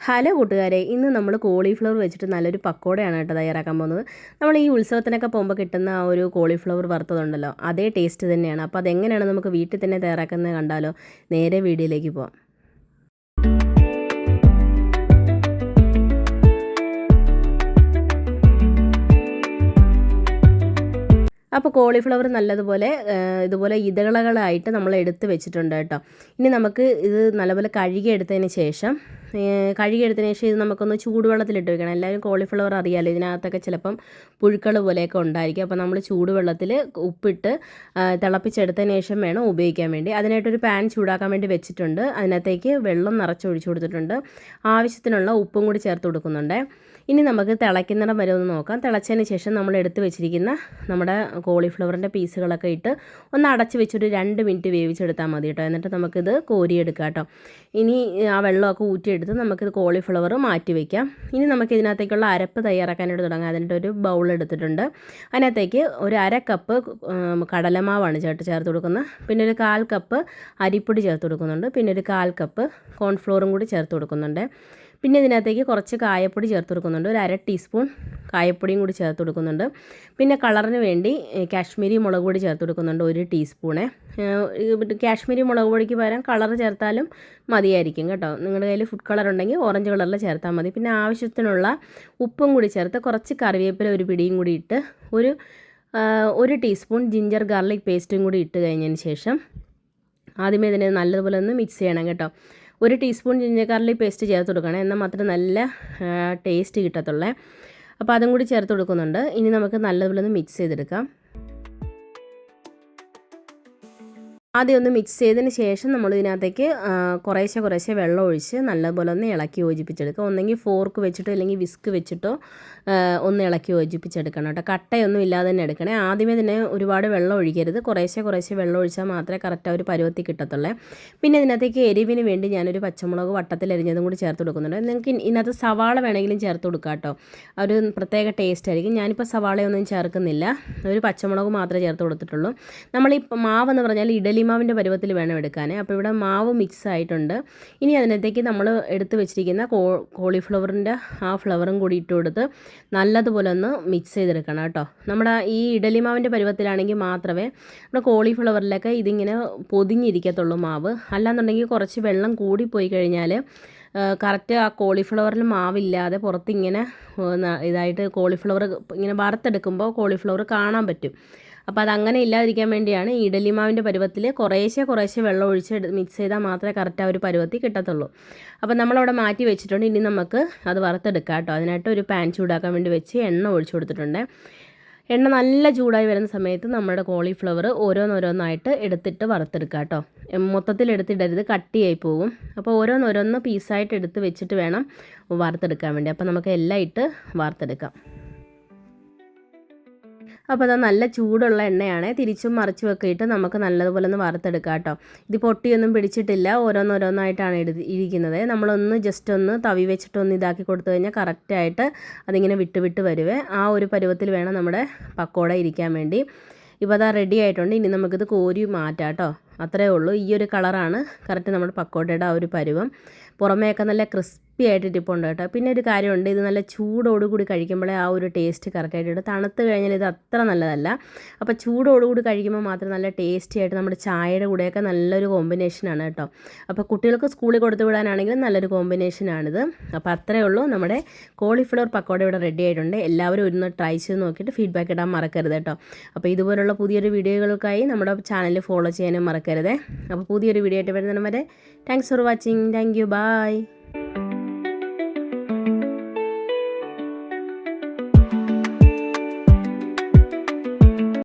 Hello കൂട്ടുകാരെ, ഇന്ന് നമ്മൾ കോളിഫ്ലവർ വെച്ചിട്ട് നല്ലൊരു പക്കോടയാണ് കേട്ടോ തയ്യാറാക്കാൻ പോകുന്നത്. നമ്മൾ ഈ ഉത്സവത്തിനൊക്കെ പോകുമ്പോൾ കിട്ടുന്ന ആ ഒരു കോളിഫ്ലവർ വറുത്തതുണ്ടല്ലോ, അതേ ടേസ്റ്റ് തന്നെയാണ്. അപ്പോൾ അതെങ്ങനെയാണ് നമുക്ക് വീട്ടിൽ തന്നെ തയ്യാറാക്കുന്നത് കണ്ടാലോ? നേരെ വീഡിയോയിലേക്ക് പോകാം. അപ്പോൾ കോളിഫ്ലവർ നല്ലതുപോലെ ഇതുപോലെ ഇതളകളായിട്ട് നമ്മൾ എടുത്ത് വെച്ചിട്ടുണ്ട് കേട്ടോ. ഇനി നമുക്ക് ഇത് നല്ലപോലെ കഴുകിയെടുത്തതിന് ശേഷം ഇത് നമുക്കൊന്ന് ചൂടുവെള്ളത്തിലിട്ട് വെക്കണം. എല്ലാവരും കോളിഫ്ലവർ അറിയാമല്ലോ, ഇതിനകത്തൊക്കെ ചിലപ്പം പുഴുക്കൾ പോലെയൊക്കെ ഉണ്ടായിരിക്കും. അപ്പോൾ നമ്മൾ ചൂടുവെള്ളത്തിൽ ഉപ്പിട്ട് തിളപ്പിച്ചെടുത്തതിന് ശേഷം വേണം ഉപയോഗിക്കാൻ വേണ്ടി. അതിനായിട്ടൊരു പാൻ ചൂടാക്കാൻ വേണ്ടി വെച്ചിട്ടുണ്ട്. അതിനകത്തേക്ക് വെള്ളം നിറച്ചൊഴിച്ചു കൊടുത്തിട്ടുണ്ട്. ആവശ്യത്തിനുള്ള ഉപ്പും കൂടി ചേർത്ത് കൊടുക്കുന്നുണ്ട്. ഇനി നമുക്ക് തിളയ്ക്കുന്നിടം വരെ ഒന്ന് നോക്കാം. തിളച്ചതിന് ശേഷം നമ്മൾ എടുത്ത് വെച്ചിരിക്കുന്ന നമ്മുടെ കോളിഫ്ലവറിൻ്റെ പീസുകളൊക്കെ ഇട്ട് ഒന്ന് അടച്ച് വെച്ചൊരു 2 മിനിറ്റ് വേവിച്ചെടുത്താൽ മതി കേട്ടോ. എന്നിട്ട് നമുക്കിത് കോരിയെടുക്കാം കേട്ടോ. ഇനി ആ വെള്ളമൊക്കെ ഊറ്റിയെടുത്ത് നമുക്കിത് കോളിഫ്ലവർ മാറ്റി വയ്ക്കാം. ഇനി നമുക്ക് ഇതിനകത്തേക്കുള്ള അരപ്പ് തയ്യാറാക്കാനായിട്ട് തുടങ്ങാം. അതിൻ്റെ ഒരു ബൗൾ എടുത്തിട്ടുണ്ട്. അതിനകത്തേക്ക് ഒരു 1/2 കപ്പ് കടലമാവാണ് ചേർത്ത് കൊടുക്കുന്നത്. പിന്നെ ഒരു 1/4 കപ്പ് അരിപ്പൊടി ചേർത്ത് കൊടുക്കുന്നുണ്ട്. പിന്നെ ഒരു 1/4 കപ്പ് കോൺഫ്ലോറും കൂടി ചേർത്ത് കൊടുക്കുന്നുണ്ട്. പിന്നെ ഇതിനകത്തേക്ക് കുറച്ച് കായപ്പൊടി ചേർത്ത് കൊടുക്കുന്നുണ്ട്. ഒരു 1/2 ടീസ്പൂൺ കായപ്പൊടിയും കൂടി ചേർത്ത് കൊടുക്കുന്നുണ്ട്. പിന്നെ കളറിന് വേണ്ടി കാശ്മീരി മുളക് പൊടി ചേർത്ത് കൊടുക്കുന്നുണ്ട് 1 ടീസ്പൂണ്. കാശ്മീരി മുളക് പൊടിക്ക് പകരം കളർ ചേർത്താലും മതിയായിരിക്കും കേട്ടോ. നിങ്ങളുടെ കയ്യിൽ ഫുഡ് കളർ ഉണ്ടെങ്കിൽ ഓറഞ്ച് കളറിൽ ചേർത്താൽ മതി. പിന്നെ ആവശ്യത്തിനുള്ള ഉപ്പും കൂടി ചേർത്ത് കുറച്ച് കറിവേപ്പില ഒരു പിടിയും കൂടി ഇട്ട് ഒരു ടീസ്പൂൺ ജിഞ്ചർ ഗാർലിക് പേസ്റ്റും കൂടി ഇട്ട് കഴിഞ്ഞതിന് ശേഷം ആദ്യമേ ഇതിനെ നല്ലതുപോലെ ഒന്ന് മിക്സ് ചെയ്യണം കേട്ടോ. 1 ടീസ്പൂൺ ജിഞ്ചർ ഗാർലിക് പേസ്റ്റ് ചേർത്ത് കൊടുക്കണം. എന്നാൽ മാത്രമേ നല്ല ടേസ്റ്റ് കിട്ടത്തുള്ളൂ. അപ്പോൾ അതും കൂടി ചേർത്ത് കൊടുക്കുന്നുണ്ട്. ഇനി നമുക്ക് നല്ലതുപോലെ ഒന്ന് മിക്സ് ചെയ്തെടുക്കാം. ആദ്യം ഒന്ന് മിക്സ് ചെയ്തതിന് ശേഷം നമ്മൾ ഇതിനകത്തേക്ക് കുറേശ്ശെ വെള്ളം ഒഴിച്ച് നല്ലപോലെ ഒന്ന് ഇളക്കി യോജിപ്പിച്ചെടുക്കുക. ഒന്നെങ്കിൽ ഫോർക്ക് വെച്ചിട്ടോ അല്ലെങ്കിൽ വിസ്ക് വെച്ചിട്ടോ ഒന്ന് ഇളക്കി യോജിപ്പിച്ചെടുക്കണം കേട്ടോ. കട്ടയൊന്നും ഇല്ലാതെ തന്നെ എടുക്കണേ. ആദ്യമേ തന്നെ ഒരുപാട് വെള്ളം ഒഴിക്കരുത്. കുറേശ്ശെ വെള്ളം ഒഴിച്ചാൽ മാത്രമേ കറക്റ്റ് ഒരു പരുവത്തിൽ കിട്ടത്തുള്ളൂ. പിന്നെ ഇതിനകത്തേക്ക് എരിവിന് വേണ്ടി ഞാനൊരു പച്ചമുളക് വട്ടത്തിൽ അരിഞ്ഞതും കൂടി ചേർത്ത് കൊടുക്കുന്നുണ്ട്. നിങ്ങൾക്ക് ഇതിനകത്ത് സവാള വേണമെങ്കിലും ചേർത്ത് കൊടുക്കാം കേട്ടോ. ഒരു പ്രത്യേക ടേസ്റ്റ് ആയിരിക്കും. ഞാനിപ്പോൾ സവാളയൊന്നും ചേർക്കുന്നില്ല. ഒരു പച്ചമുളക് മാത്രമേ ചേർത്ത് കൊടുത്തിട്ടുള്ളൂ. നമ്മളീ മാവെന്ന് പറഞ്ഞാൽ ഇഡലി മാവിൻ്റെ പരുവത്തിൽ വേണം എടുക്കാൻ. അപ്പോൾ ഇവിടെ മാവ് മിക്സ് ആയിട്ടുണ്ട്. ഇനി അതിനകത്തേക്ക് നമ്മൾ എടുത്ത് വെച്ചിരിക്കുന്ന കോളിഫ്ലവറിൻ്റെ ആ ഫ്ലവറും കൂടി ഇട്ട് കൊടുത്ത് നല്ലതുപോലെ ഒന്ന് മിക്സ് ചെയ്തെടുക്കണം കേട്ടോ. നമ്മുടെ ഈ ഇഡലി മാവിൻ്റെ പരുവത്തിലാണെങ്കിൽ മാത്രമേ നമ്മുടെ കോളിഫ്ലവറിലൊക്കെ ഇതിങ്ങനെ പൊതിഞ്ഞിരിക്കത്തുള്ളൂ മാവ്. അല്ലാന്നുണ്ടെങ്കിൽ കുറച്ച് വെള്ളം കൂടിപ്പോയി കഴിഞ്ഞാൽ കറക്റ്റ് ആ കോളിഫ്ലവറിൽ മാവില്ലാതെ പുറത്തിങ്ങനെ ഇതായിട്ട് കോളിഫ്ലവർ ഇങ്ങനെ വറുത്തെടുക്കുമ്പോൾ കോളിഫ്ലവർ കാണാൻ പറ്റും. അപ്പോൾ അതങ്ങനെ ഇല്ലാതിരിക്കാൻ വേണ്ടിയാണ് ഇഡലി മാവിൻ്റെ പരുവത്തിൽ കുറേശ്ശെ വെള്ളം ഒഴിച്ച് മിക്സ് ചെയ്താൽ മാത്രമേ കറക്റ്റ് ആ ഒരു പരുവത്തിൽ കിട്ടത്തുള്ളൂ. അപ്പോൾ നമ്മളവിടെ മാറ്റി വെച്ചിട്ടുണ്ട്. ഇനി നമുക്ക് അത് വറുത്തെടുക്കാം കേട്ടോ. അതിനായിട്ട് ഒരു പാൻ ചൂടാക്കാൻ വേണ്ടി വെച്ച് എണ്ണ ഒഴിച്ചു കൊടുത്തിട്ടുണ്ട്. എണ്ണ നല്ല ചൂടായി വരുന്ന സമയത്ത് നമ്മുടെ കോളിഫ്ലവർ ഓരോന്നോരോന്നായിട്ട് എടുത്തിട്ട് വറുത്തെടുക്കുക കേട്ടോ. മൊത്തത്തിൽ എടുത്തിടരുത്, കട്ടിയായി പോകും. അപ്പോൾ ഓരോന്നോരോന്ന് പീസായിട്ട് എടുത്ത് വെച്ചിട്ട് വേണം വറുത്തെടുക്കാൻ വേണ്ടി. അപ്പോൾ നമുക്ക് എല്ലാം ഇട്ട് വറുത്തെടുക്കാം. അപ്പോൾ അത് നല്ല ചൂടുള്ള എണ്ണയാണ്. തിരിച്ചും മറിച്ചും ഒക്കെ ഇട്ട് നമുക്ക് നല്ലതുപോലെ ഒന്ന് വറുത്തെടുക്കാം കേട്ടോ. ഇത് പൊട്ടിയൊന്നും പിടിച്ചിട്ടില്ല. ഓരോന്നോരോന്നായിട്ടാണ് ഇരിക്കുന്നത്. നമ്മളൊന്ന് ജസ്റ്റ് ഒന്ന് തവി വെച്ചിട്ടൊന്ന് ഇതാക്കി കൊടുത്തു കഴിഞ്ഞാൽ കറക്റ്റായിട്ട് അതിങ്ങനെ വിട്ട് വരുവേ. ആ ഒരു പരുവത്തിൽ വേണം നമ്മുടെ പക്കോട ഇരിക്കാൻ വേണ്ടി. ഇപ്പോൾ അതാ റെഡി ആയിട്ടുണ്ട്. ഇനി നമുക്കിത് കോരി മാറ്റാം കേട്ടോ. അത്രയേ ഉള്ളൂ. ഈ ഒരു കളറാണ് കറക്റ്റ് നമ്മുടെ പക്കോടയുടെ ആ ഒരു പരുവം. പുറമേയൊക്കെ നല്ല ക്രിസ്പി ആയിട്ട് ഇരിപ്പുണ്ട് കേട്ടോ. പിന്നെ ഒരു കാര്യമുണ്ട്, ഇത് നല്ല ചൂടോടുകൂടി കഴിക്കുമ്പോഴേ ആ ഒരു ടേസ്റ്റ് കറക്റ്റായിട്ട്. തണുത്ത് കഴിഞ്ഞാൽ ഇത് അത്ര നല്ലതല്ല. അപ്പോൾ ചൂടോടുകൂടി കഴിക്കുമ്പോൾ മാത്രം നല്ല ടേസ്റ്റി ആയിട്ട് നമ്മുടെ ചായയുടെ കൂടെയൊക്കെ നല്ലൊരു കോമ്പിനേഷനാണ് കേട്ടോ. അപ്പോൾ കുട്ടികൾക്ക് സ്കൂളിൽ കൊടുത്തു വിടാനാണെങ്കിലും നല്ലൊരു കോമ്പിനേഷനാണിത്. അപ്പോൾ അത്രയേ ഉള്ളൂ. നമ്മുടെ കോളിഫ്ലവർ പക്കോട ഇവിടെ റെഡി ആയിട്ടുണ്ട്. എല്ലാവരും ഒന്ന് ട്രൈ ചെയ്ത് നോക്കിയിട്ട് ഫീഡ്ബാക്ക് ഇടാൻ മറക്കരുത് കേട്ടോ. അപ്പോൾ ഇതുപോലുള്ള പുതിയൊരു വീഡിയോകൾക്കായി നമ്മുടെ ചാനൽ ഫോളോ ചെയ്യാനും മറക്കരുത്. അപ്പോൾ പുതിയൊരു വീഡിയോ ആയിട്ട് വരുന്നതിന് വരെ thanks for watching. Thank you. By.